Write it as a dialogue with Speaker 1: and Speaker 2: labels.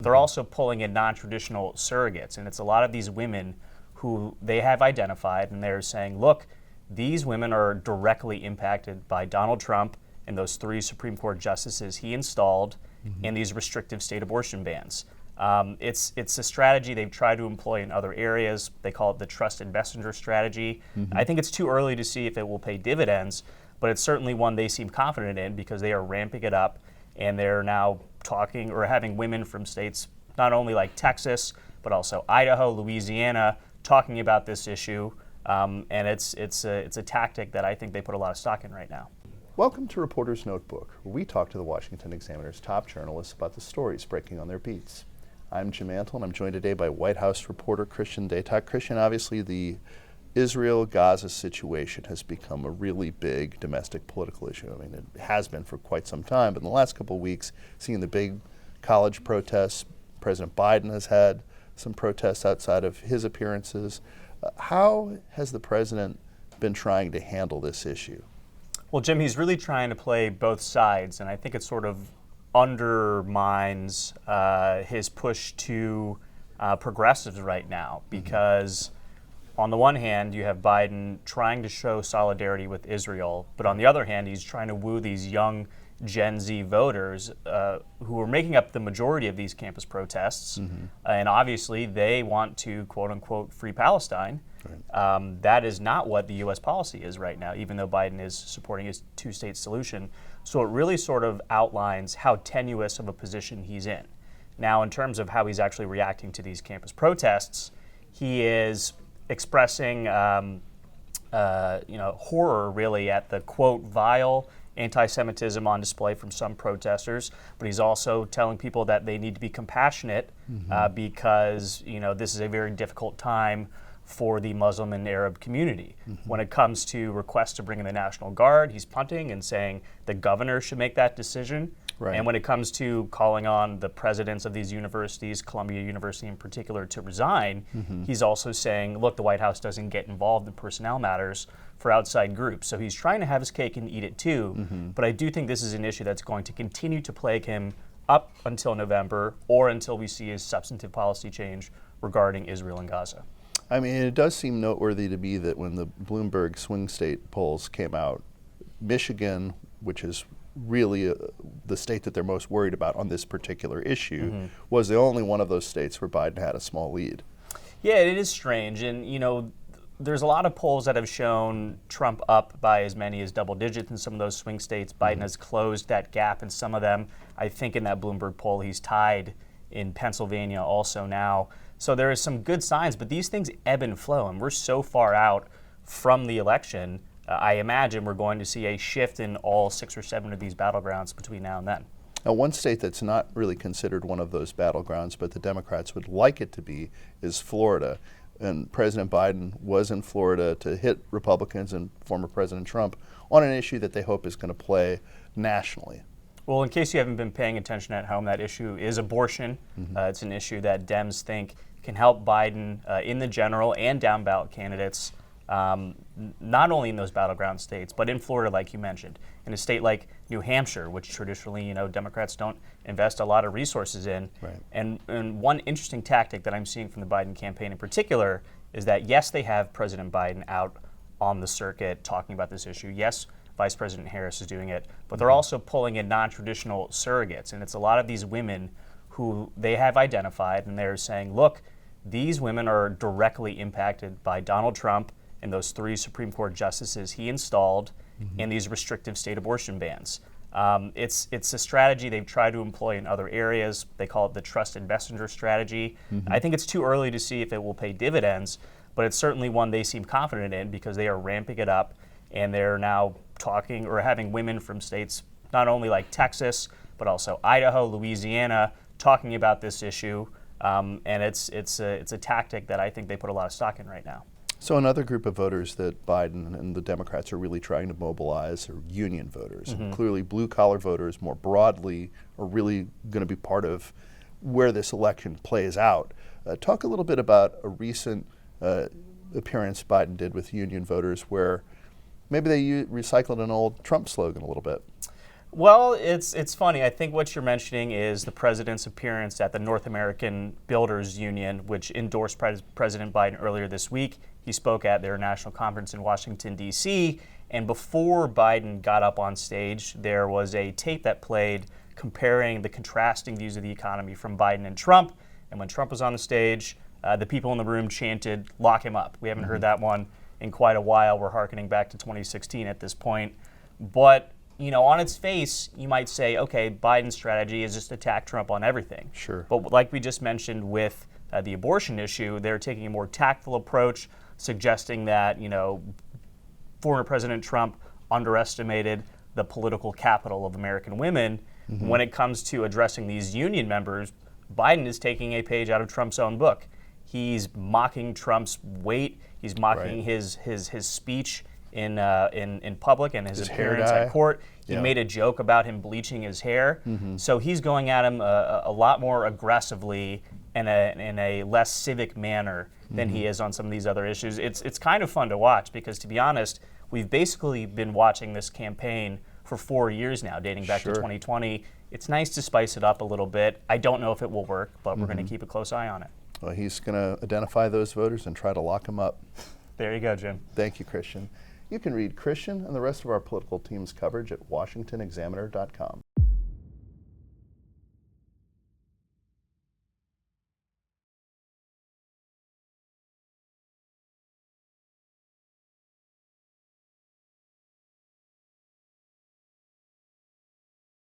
Speaker 1: They're also pulling in non-traditional surrogates, and it's a lot of these women who they have identified, and they're saying, look, these women are directly impacted by Donald Trump and those 3 Supreme Court justices he installed and these restrictive state abortion bans. It's a strategy they've tried to employ in other areas. They call it the trusted messenger strategy. I think it's too early to see if it will pay dividends, but it's certainly one they seem confident in because they are ramping it up, and they're now talking or having women from states not only like Texas, but also Idaho, Louisiana, talking about this issue. And it's a tactic that I think they put a lot of stock in right now.
Speaker 2: Welcome to Reporter's Notebook, where we talk to the Washington Examiner's top journalists about the stories breaking on their beats. I'm Jim Antle, and I'm joined today by White House reporter Christian Datoc. Christian, obviously the Israel-Gaza situation has become a really big domestic political issue. I mean, it has been for quite some time, but in the last couple of weeks, seeing the big college protests, President Biden has had some protests outside of his appearances. How has the president been trying to handle this issue?
Speaker 1: Well, Jim, he's really trying to play both sides, and I think it sort of undermines his push to progressives right now because on the one hand, you have Biden trying to show solidarity with Israel, but on the other hand, he's trying to woo these young Gen Z voters who are making up the majority of these campus protests. And obviously, they want to, quote unquote, free Palestine. Right. That is not what the U.S. policy is right now, even though Biden is supporting his 2-state solution. So it really sort of outlines how tenuous of a position he's in. Now, in terms of how he's actually reacting to these campus protests, he is expressing horror really at the, quote, vile anti-Semitism on display from some protesters, but he's also telling people that they need to be compassionate because this is a very difficult time for the Muslim and Arab community. When it comes to requests to bring in the National Guard, he's punting and saying the governor should make that decision. Right. And when it comes to calling on the presidents of these universities, Columbia University in particular, to resign, he's also saying, look, the White House doesn't get involved in personnel matters for outside groups. So he's trying to have his cake and eat it too. But I do think this is an issue that's going to continue to plague him up until November or until we see his substantive policy change regarding Israel and Gaza.
Speaker 2: I mean, it does seem noteworthy to me that when the Bloomberg swing state polls came out, Michigan, which is really the state that they're most worried about on this particular issue, was the only one of those states where Biden had a small lead.
Speaker 1: Yeah, it is strange. And, there's a lot of polls that have shown Trump up by as many as double digits in some of those swing states. Biden has closed that gap in some of them. I think in that Bloomberg poll, he's tied in Pennsylvania also now. So there is some good signs, but these things ebb and flow, and we're so far out from the election. I imagine we're going to see a shift in all 6 or 7 of these battlegrounds between now and then.
Speaker 2: Now, one state that's not really considered one of those battlegrounds, but the Democrats would like it to be, is Florida. And President Biden was in Florida to hit Republicans and former President Trump on an issue that they hope is going to play nationally.
Speaker 1: Well, in case you haven't been paying attention at home, that issue is abortion. It's an issue that Dems think can help Biden in the general and down ballot candidates, not only in those battleground states, but in Florida, like you mentioned, in a state like New Hampshire, which traditionally, Democrats don't invest a lot of resources in. Right. And one interesting tactic that I'm seeing from the Biden campaign in particular is that, yes, they have President Biden out on the circuit talking about this issue. Yes, Vice President Harris is doing it, but they're also pulling in non-traditional surrogates. And it's a lot of these women who they have identified, and they're saying, look, these women are directly impacted by Donald Trump and those 3 Supreme Court justices he installed and these restrictive state abortion bans. It's a strategy they've tried to employ in other areas. They call it the trusted messenger strategy. I think it's too early to see if it will pay dividends, but it's certainly one they seem confident in because they are ramping it up, and they're now talking or having women from states not only like Texas, but also Idaho, Louisiana, talking about this issue. And it's a tactic that I think they put a lot of stock in right now.
Speaker 2: So another group of voters that Biden and the Democrats are really trying to mobilize are union voters. Clearly, blue-collar voters more broadly are really going to be part of where this election plays out. Talk a little bit about a recent appearance Biden did with union voters where maybe they recycled an old Trump slogan a little bit.
Speaker 1: Well, it's funny. I think what you're mentioning is the president's appearance at the North American Builders Union, which endorsed President Biden earlier this week. He spoke at their national conference in Washington, D.C., and before Biden got up on stage, there was a tape that played comparing the contrasting views of the economy from Biden and Trump. And when Trump was on the stage, the people in the room chanted, "Lock him up." We haven't heard that one in quite a while. We're hearkening back to 2016 at this point. But on its face, you might say, okay, Biden's strategy is just attack Trump on everything.
Speaker 2: Sure.
Speaker 1: But like we just mentioned with the abortion issue, they're taking a more tactful approach, suggesting that, former President Trump underestimated the political capital of American women. When it comes to addressing these union members, Biden is taking a page out of Trump's own book. He's mocking Trump's weight. He's mocking his speech in public and his appearance at court. He made a joke about him bleaching his hair. So he's going at him a lot more aggressively in a less civic manner than he is on some of these other issues. It's kind of fun to watch because, to be honest, we've basically been watching this campaign for 4 years now, dating back to 2020. It's nice to spice it up a little bit. I don't know if it will work, but we're going to keep a close eye on it.
Speaker 2: Well, he's going to identify those voters and try to lock them up.
Speaker 1: There you go, Jim.
Speaker 2: Thank you, Christian. You can read Christian and the rest of our political team's coverage at washingtonexaminer.com.